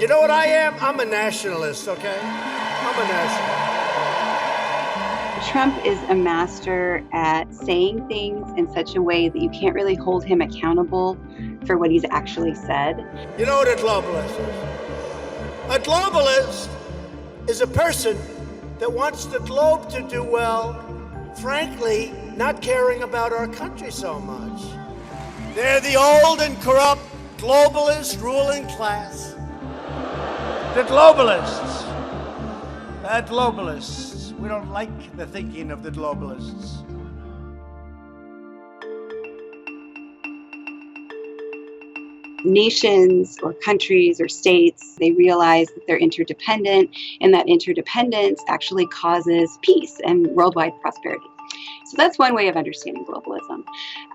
You know what I am? I'm a nationalist, okay? I'm a nationalist. Trump is a master at saying things in such a way that you can't really hold him accountable for what he's actually said. You know what a globalist is? A globalist is a person that wants the globe to do well, frankly, not caring about our country so much. They're the old and corrupt globalist ruling class. The globalists. The globalists. We don't like the thinking of the globalists. Nations or countries or states, they realize that they're interdependent, and that interdependence actually causes peace and worldwide prosperity. So that's one way of understanding globalism.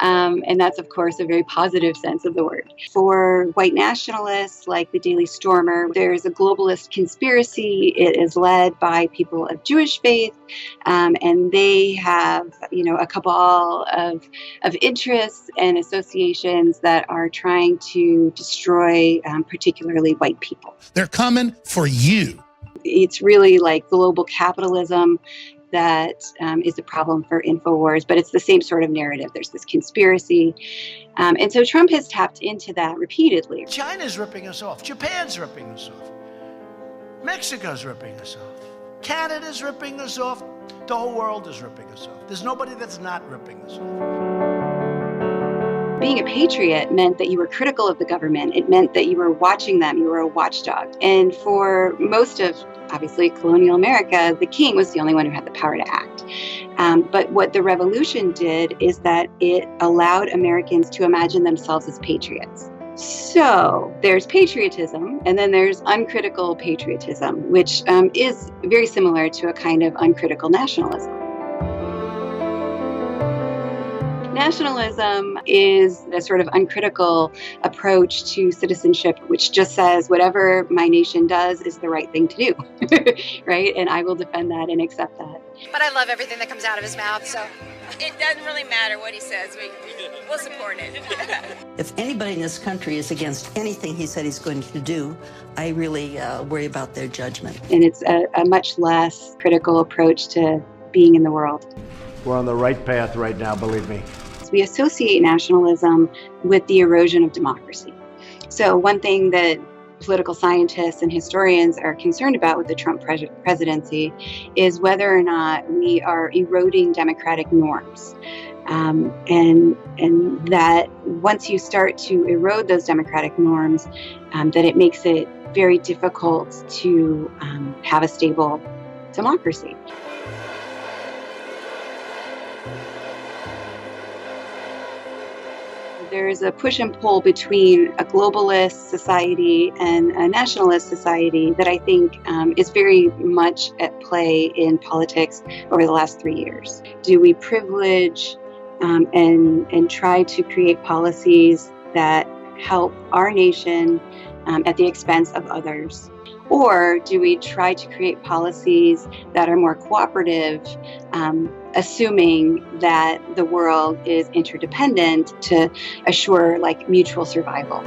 And that's, of course, a very positive sense of the word. For white nationalists like the Daily Stormer, there's a globalist conspiracy. It is led by people of Jewish faith, and they have, a cabal of interests and associations that are trying to destroy particularly white people. They're coming for you. It's really like global capitalism that is the problem for InfoWars, but it's the same sort of narrative. There's this conspiracy. And so Trump has tapped into that repeatedly. China's ripping us off. Japan's ripping us off. Mexico's ripping us off. Canada's ripping us off. The whole world is ripping us off. There's nobody that's not ripping us off. Being a patriot meant that you were critical of the government. It meant that you were watching them. You were a watchdog. And for most of, obviously, colonial America, the king was the only one who had the power to act. But what the revolution did is that it allowed Americans to imagine themselves as patriots. So there's patriotism, and then there's uncritical patriotism, which is very similar to a kind of uncritical nationalism. Nationalism is a sort of uncritical approach to citizenship, which just says whatever my nation does is the right thing to do, right? And I will defend that and accept that. But I love everything that comes out of his mouth, so. It doesn't really matter what he says. We'll support it. If anybody in this country is against anything he said he's going to do, I really worry about their judgment. And it's a much less critical approach to being in the world. We're on the right path right now, believe me. We associate nationalism with the erosion of democracy. So one thing that political scientists and historians are concerned about with the Trump presidency is whether or not we are eroding democratic norms. And that once you start to erode those democratic norms, that it makes it very difficult to have a stable democracy. There's a push and pull between a globalist society and a nationalist society that I think is very much at play in politics over the last 3 years. Do we privilege and try to create policies that help our nation at the expense of others? Or do we try to create policies that are more cooperative, assuming that the world is interdependent to assure mutual survival?